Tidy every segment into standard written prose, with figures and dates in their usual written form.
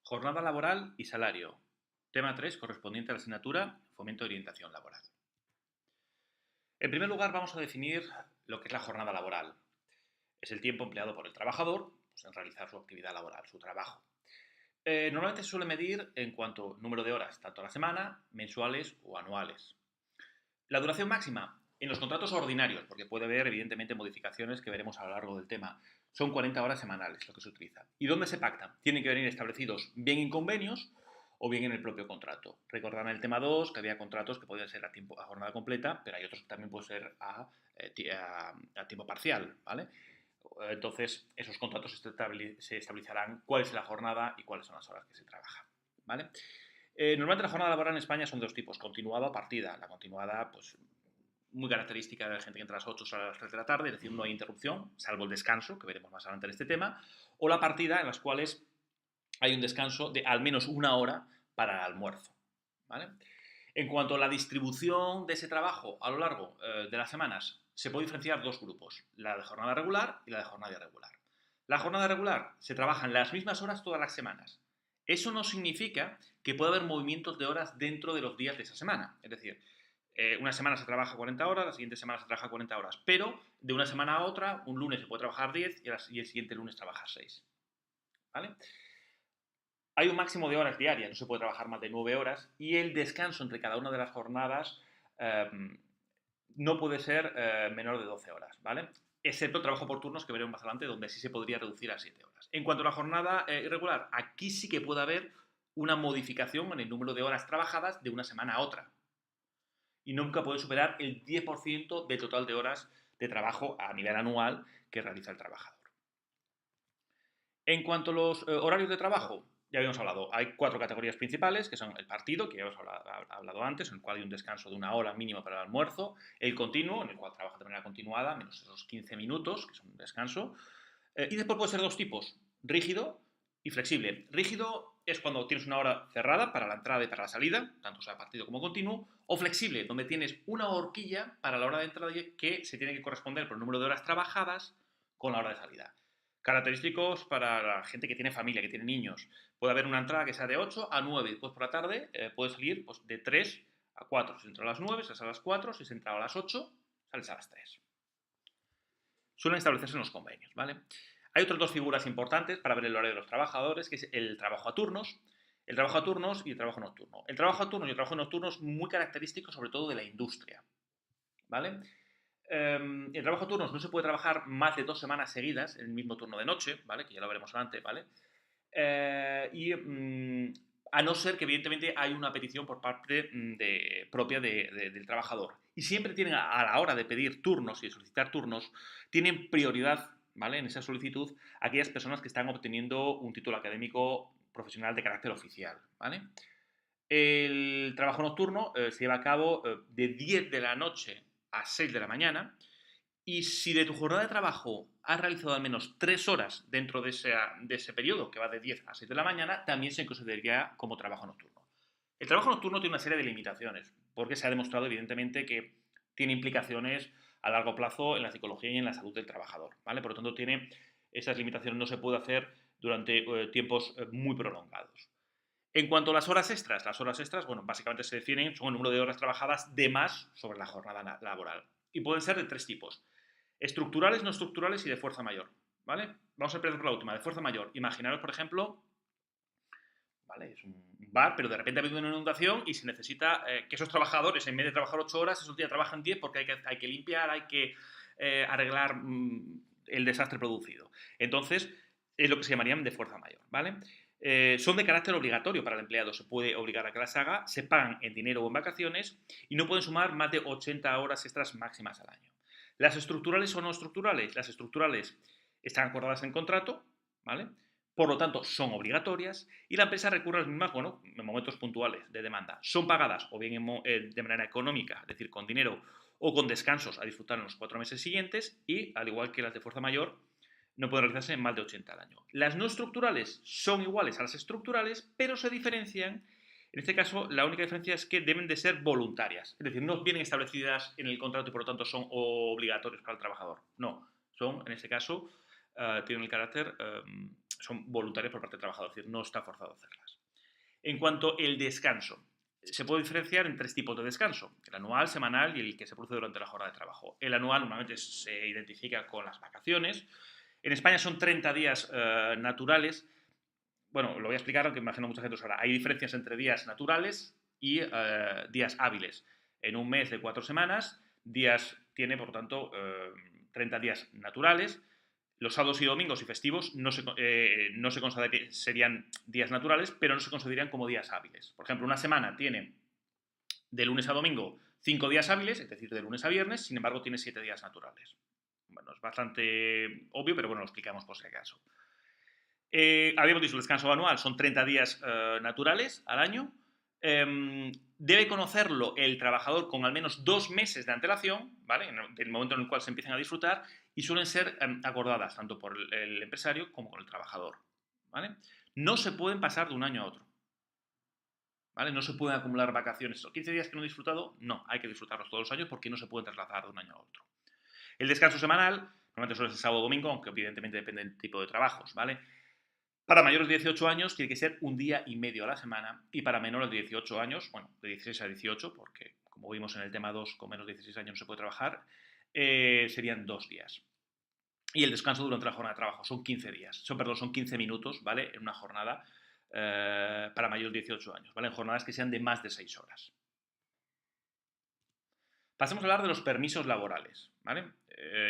Jornada laboral y salario. Tema 3, correspondiente a la asignatura Fomento de Orientación Laboral. En primer lugar, vamos a definir lo que es la jornada laboral. Es el tiempo empleado por el trabajador en realizar su actividad laboral, su trabajo. Normalmente se suele medir en cuanto a número de horas, tanto a la semana, mensuales o anuales. La duración máxima, en los contratos ordinarios, porque puede haber evidentemente modificaciones que veremos a lo largo del tema, son 40 horas semanales lo que se utiliza. ¿Y dónde se pactan? Tienen que venir establecidos bien en convenios o bien en el propio contrato. Recordarán el tema 2, que había contratos que podían ser a jornada completa, pero hay otros que también pueden ser a tiempo parcial, ¿vale? Entonces, esos contratos se establecerán cuál es la jornada y cuáles son las horas que se trabajan, ¿vale? Normalmente la jornada laboral en España son de dos tipos, continuada o partida. La continuada, pues, muy característica de la gente que entra a las 8 a las 3 de la tarde, es decir, no hay interrupción, salvo el descanso, que veremos más adelante en este tema, o la partida, en las cuales hay un descanso de al menos una hora para el almuerzo, ¿vale? En cuanto a la distribución de ese trabajo a lo largo de las semanas, se puede diferenciar dos grupos, la de jornada regular y la de jornada irregular. La jornada regular se trabaja en las mismas horas todas las semanas. Eso no significa que pueda haber movimientos de horas dentro de los días de esa semana. Es decir, una semana se trabaja 40 horas, la siguiente semana se trabaja 40 horas, pero de una semana a otra, un lunes se puede trabajar 10 y el siguiente lunes trabajar 6. ¿Vale? Hay un máximo de horas diarias, no se puede trabajar más de 9 horas y el descanso entre cada una de las jornadas eh, no puede ser menor de 12 horas, ¿vale? Excepto el trabajo por turnos que veremos más adelante, donde sí se podría reducir a 7 horas. En cuanto a la jornada irregular, aquí sí que puede haber una modificación en el número de horas trabajadas de una semana a otra. Y nunca puede superar el 10% del total de horas de trabajo a nivel anual que realiza el trabajador. En cuanto a los horarios de trabajo, ya habíamos hablado, hay 4 categorías principales, que son el partido, que ya hemos hablado antes, en el cual hay un descanso de una hora mínima para el almuerzo, el continuo, en el cual trabaja de manera continuada, menos esos 15 minutos, que son un descanso, y después puede ser dos tipos, rígido y flexible. Rígido es cuando tienes una hora cerrada para la entrada y para la salida, tanto sea partido como continuo, o flexible, donde tienes una horquilla para la hora de entrada que se tiene que corresponder por el número de horas trabajadas con la hora de salida. Característicos para la gente que tiene familia, que tiene niños. Puede haber una entrada que sea de 8 a 9, después por la tarde puede salir pues, de 3 a 4. Si entra a las 9, sales a las 4, si se entra a las 8, sales a las 3. Suelen establecerse en los convenios, ¿vale? Hay otras dos figuras importantes para ver el horario de los trabajadores, que es el trabajo a turnos, el trabajo a turnos y el trabajo nocturno. El trabajo a turnos y el trabajo nocturno es muy característico sobre todo de la industria, ¿vale? El trabajo a turnos no se puede trabajar más de 2 semanas seguidas en el mismo turno de noche, ¿vale? Que ya lo veremos antes, ¿vale? A no ser que evidentemente hay una petición por parte propia del trabajador. Y siempre tienen, a la hora de pedir turnos y de solicitar turnos, tienen prioridad, ¿vale? En esa solicitud, aquellas personas que están obteniendo un título académico profesional de carácter oficial, ¿vale? El trabajo nocturno se lleva a cabo de 10 de la noche a 6 de la mañana. Y si de tu jornada de trabajo has realizado al menos 3 horas dentro de ese periodo, que va de 10 a 6 de la mañana, también se consideraría como trabajo nocturno. El trabajo nocturno tiene una serie de limitaciones, porque se ha demostrado evidentemente que tiene implicaciones a largo plazo en la psicología y en la salud del trabajador, ¿vale? Por lo tanto, tiene esas limitaciones, no se puede hacer durante tiempos muy prolongados. En cuanto a las horas extras, bueno, básicamente se definen, son el número de horas trabajadas de más sobre la jornada laboral. Y pueden ser de tres tipos: estructurales, no estructurales y de fuerza mayor, ¿vale? Vamos a empezar por la última, de fuerza mayor. Imaginaros, por ejemplo, ¿vale? Es un bar, pero de repente ha habido una inundación y se necesita que esos trabajadores, en vez de trabajar 8 horas, esos días trabajan 10 porque hay que limpiar, hay que arreglar el desastre producido. Entonces, es lo que se llamarían de fuerza mayor, ¿vale? Son de carácter obligatorio para el empleado, se puede obligar a que las haga, se pagan en dinero o en vacaciones y no pueden sumar más de 80 horas extras máximas al año. Las estructurales o no estructurales, las estructurales están acordadas en contrato, ¿vale? Por lo tanto, son obligatorias y la empresa recurre a las mismas, bueno, en momentos puntuales de demanda. Son pagadas o bien de manera económica, es decir, con dinero o con descansos a disfrutar en los 4 meses siguientes y, al igual que las de fuerza mayor, no pueden realizarse en más de 80 al año. Las no estructurales son iguales a las estructurales, pero se diferencian. En este caso, la única diferencia es que deben de ser voluntarias, es decir, no vienen establecidas en el contrato y por lo tanto son obligatorios para el trabajador. No, son, en este caso, tienen el carácter son voluntarias por parte del trabajador, es decir, no está forzado a hacerlas. En cuanto al descanso, se puede diferenciar en 3 tipos de descanso: el anual, semanal y el que se produce durante la jornada de trabajo. El anual normalmente se identifica con las vacaciones. En España son 30 días naturales. Bueno, lo voy a explicar, aunque imagino mucha gente lo sabrá. Hay diferencias entre días naturales y días hábiles. En un mes de 4 semanas, días tiene, por lo tanto, 30 días naturales. Los sábados y domingos y festivos no se considerarían, serían días naturales, pero no se considerarían como días hábiles. Por ejemplo, una semana tiene de lunes a domingo 5 días hábiles, es decir, de lunes a viernes, sin embargo tiene 7 días naturales. Bueno, es bastante obvio, pero bueno, lo explicamos por si acaso. Habíamos dicho, el descanso anual son 30 días naturales al año. Debe conocerlo el trabajador con al menos 2 meses de antelación, ¿vale? Del momento en el cual se empiezan a disfrutar, y suelen ser acordadas tanto por el empresario como con el trabajador, ¿vale? No se pueden pasar de un año a otro, ¿vale? No se pueden acumular vacaciones. Los 15 días que no he disfrutado, no, hay que disfrutarlos todos los años porque no se pueden trasladar de un año a otro. El descanso semanal, normalmente suele ser sábado o domingo, aunque evidentemente depende del tipo de trabajos, ¿vale? Para mayores de 18 años tiene que ser 1 día y medio a la semana, y para menores de 18 años, bueno, de 16 a 18, porque como vimos en el tema 2, con menos de 16 años no se puede trabajar, serían 2 días. Y el descanso durante la jornada de trabajo son 15 días, son 15 minutos, ¿vale? En una jornada para mayores de 18 años, ¿vale? En jornadas que sean de más de 6 horas. Pasemos a hablar de los permisos laborales, ¿vale?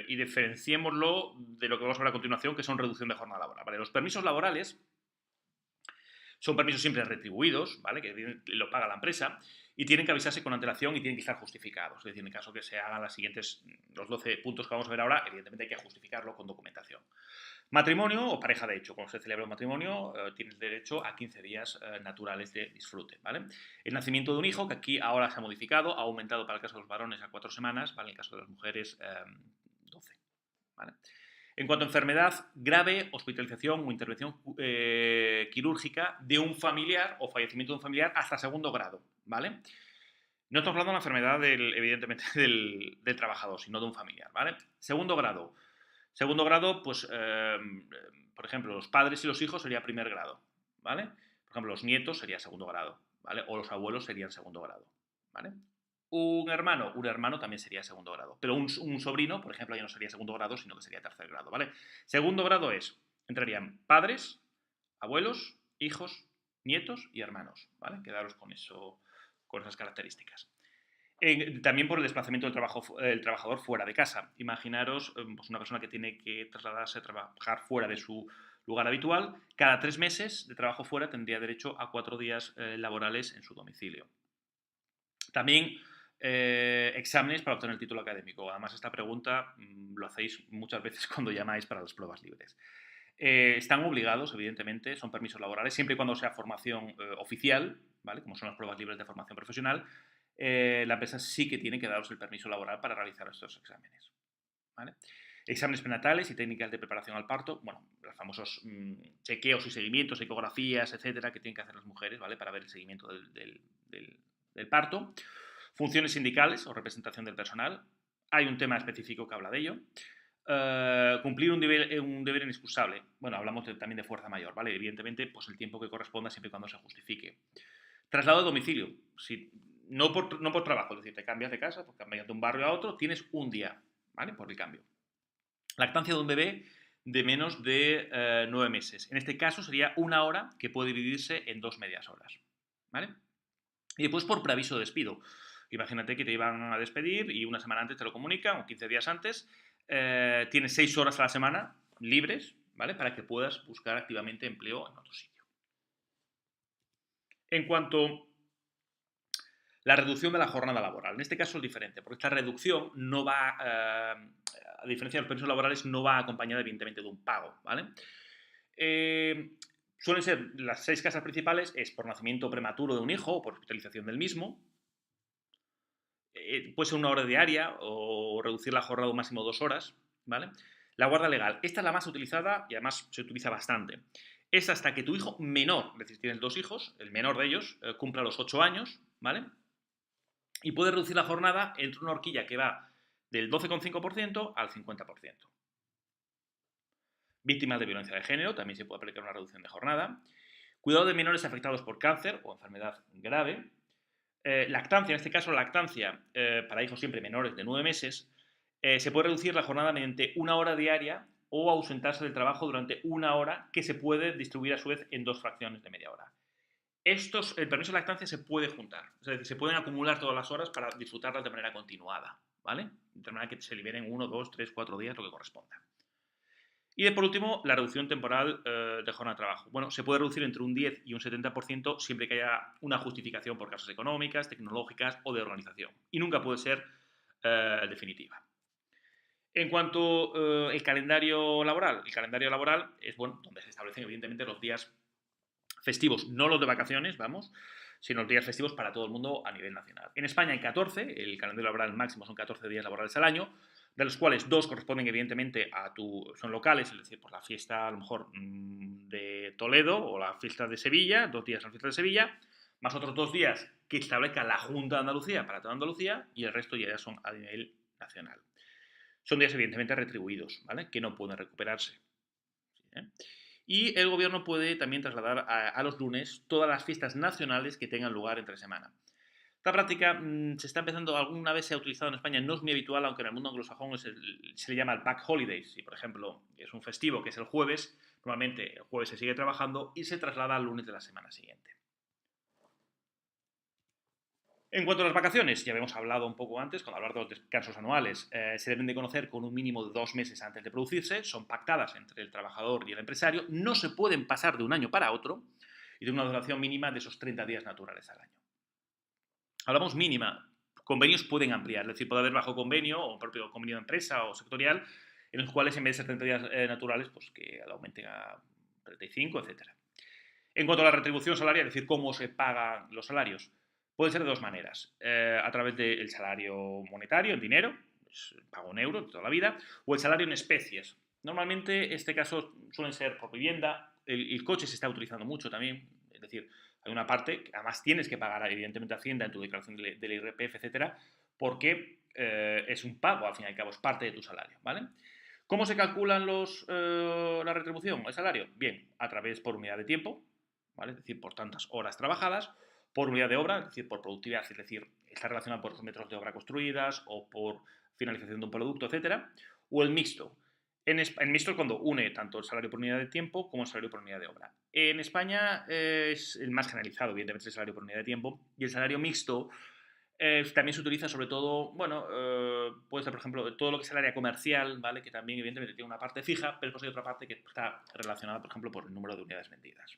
Y diferenciémoslo de lo que vamos a ver a continuación, que son reducción de jornada laboral, ¿vale? Los permisos laborales son permisos siempre retribuidos, ¿vale? Que lo paga la empresa, y tienen que avisarse con antelación y tienen que estar justificados. Es decir, en el caso que se hagan los 12 puntos que vamos a ver ahora, evidentemente hay que justificarlo con documentación. Matrimonio o pareja de hecho, cuando se celebra un matrimonio, tienes derecho a 15 días naturales de disfrute, ¿vale? El nacimiento de un hijo, que aquí ahora se ha modificado, ha aumentado para el caso de los varones a 4 semanas, ¿vale? En el caso de las mujeres, 12, ¿vale? En cuanto a enfermedad grave, hospitalización o intervención quirúrgica de un familiar o fallecimiento de un familiar hasta 2º grado, ¿vale? No estamos hablando de una enfermedad, evidentemente, del trabajador, sino de un familiar, ¿vale? 2º grado. 2º grado, pues, por ejemplo, los padres y los hijos sería 1er grado, ¿vale? Por ejemplo, los nietos sería 2º grado, ¿vale? O los abuelos serían 2º grado, ¿vale? Un hermano también sería 2º grado. Pero un sobrino, por ejemplo, ya no sería 2º grado, sino que sería 3er grado, ¿vale? 2º grado entrarían padres, abuelos, hijos, nietos y hermanos, ¿vale? Quedaros con eso, con esas características. También por el desplazamiento del trabajador fuera de casa. Imaginaros pues una persona que tiene que trasladarse a trabajar fuera de su lugar habitual. Cada 3 meses de trabajo fuera tendría derecho a 4 días laborales en su domicilio. También exámenes para obtener el título académico. Además, esta pregunta lo hacéis muchas veces cuando llamáis para las pruebas libres. Están obligados, evidentemente, son permisos laborales, siempre y cuando sea formación oficial, ¿vale? Como son las pruebas libres de formación profesional. La empresa sí que tiene que daros el permiso laboral para realizar estos exámenes, ¿vale? Exámenes prenatales y técnicas de preparación al parto, bueno, los famosos chequeos y seguimientos, ecografías, etcétera, que tienen que hacer las mujeres, ¿vale? Para ver el seguimiento del parto. Funciones sindicales o representación del personal. Hay un tema específico que habla de ello. Cumplir un deber inexcusable. Bueno, hablamos también de fuerza mayor, ¿vale? Evidentemente, pues el tiempo que corresponda siempre y cuando se justifique. Traslado de domicilio. No por trabajo, es decir, te cambias de casa, pues cambias de un barrio a otro, tienes un día, ¿vale? Por el cambio. Lactancia de un bebé de menos de 9 meses. En este caso sería 1 hora que puede dividirse en 2 medias horas, ¿vale? Y después por preaviso de despido. Imagínate que te iban a despedir y una semana antes te lo comunican, o 15 días antes. Tienes 6 horas a la semana libres, ¿vale? Para que puedas buscar activamente empleo en otro sitio. En cuanto a la reducción de la jornada laboral, en este caso es diferente, porque esta reducción no va, a diferencia de los permisos laborales, no va acompañada evidentemente de un pago, ¿vale? Suelen ser las 6 causas principales, es por nacimiento prematuro de un hijo o por hospitalización del mismo. Puede ser 1 hora diaria o reducir la jornada un máximo de 2 horas, ¿vale? La guarda legal, esta es la más utilizada y además se utiliza bastante. Es hasta que tu hijo menor, es decir, tienes 2 hijos, el menor de ellos cumpla los 8 años, ¿vale? Y puede reducir la jornada entre una horquilla que va del 12,5% al 50%. Víctimas de violencia de género, también se puede aplicar una reducción de jornada. Cuidado de menores afectados por cáncer o enfermedad grave. Lactancia, en este caso lactancia para hijos siempre menores de 9 meses, se puede reducir la jornada mediante 1 hora diaria o ausentarse del trabajo durante 1 hora, que se puede distribuir a su vez en 2 fracciones de media hora. El permiso de lactancia se puede juntar, es decir, se pueden acumular todas las horas para disfrutarlas de manera continuada, ¿vale? De manera que se liberen 1, 2, 3, 4 días, lo que corresponda. Y por último, la reducción temporal de jornada de trabajo. Bueno, se puede reducir entre un 10 y un 70% siempre que haya una justificación por causas económicas, tecnológicas o de organización. Y nunca puede ser definitiva. En cuanto al calendario laboral, es bueno donde se establecen evidentemente los días festivos, no los de vacaciones, vamos, sino los días festivos para todo el mundo a nivel nacional. En España hay 14, el calendario laboral máximo son 14 días laborales al año, de los cuales 2 corresponden evidentemente son locales, es decir, pues la fiesta a lo mejor de Toledo o la fiesta de Sevilla, 2 días en la fiesta de Sevilla, más otros 2 días que establezca la Junta de Andalucía para toda Andalucía y el resto ya son a nivel nacional. Son días evidentemente retribuidos, ¿vale? Que no pueden recuperarse. ¿Sí? Y el gobierno puede también trasladar a los lunes todas las fiestas nacionales que tengan lugar entre semana. Esta práctica se está empezando, alguna vez se ha utilizado en España, no es muy habitual, aunque en el mundo anglosajón se le llama el back holidays. Si, por ejemplo, es un festivo que es el jueves, normalmente el jueves se sigue trabajando y se traslada al lunes de la semana siguiente. En cuanto a las vacaciones, ya habíamos hablado un poco antes, cuando hablar de los descansos anuales, se deben de conocer con un mínimo de 2 meses antes de producirse, son pactadas entre el trabajador y el empresario, no se pueden pasar de un año para otro y de una duración mínima de esos 30 días naturales al año. Hablamos mínima, convenios pueden ampliar, es decir, puede haber bajo convenio o propio convenio de empresa o sectorial, en los cuales en vez de ser 30 días naturales, pues que lo aumenten a 35, etcétera. En cuanto a la retribución salarial, es decir, cómo se pagan los salarios, puede ser de 2 maneras. A través del salario monetario, en dinero, pues, pago en euros de toda la vida, o el salario en especies. Normalmente, este caso suelen ser por vivienda, el coche se está utilizando mucho también, es decir, hay una parte que además tienes que pagar evidentemente Hacienda en tu declaración del IRPF, etcétera, porque es un pago, al fin y al cabo, es parte de tu salario, ¿vale? ¿Cómo se calculan la retribución, el salario? Bien, a través por unidad de tiempo, ¿vale? Es decir, por tantas horas trabajadas, por unidad de obra, es decir, por productividad, es decir, está relacionado por los metros de obra construidas o por finalización de un producto, etcétera, o el mixto. En mixto es cuando une tanto el salario por unidad de tiempo como el salario por unidad de obra. En España es el más generalizado, evidentemente, el salario por unidad de tiempo, y el salario mixto también se utiliza sobre todo, bueno, puede ser, por ejemplo, todo lo que es el área comercial, ¿vale? Que también, evidentemente, tiene una parte fija, pero después hay otra parte que está relacionada, por ejemplo, por el número de unidades vendidas.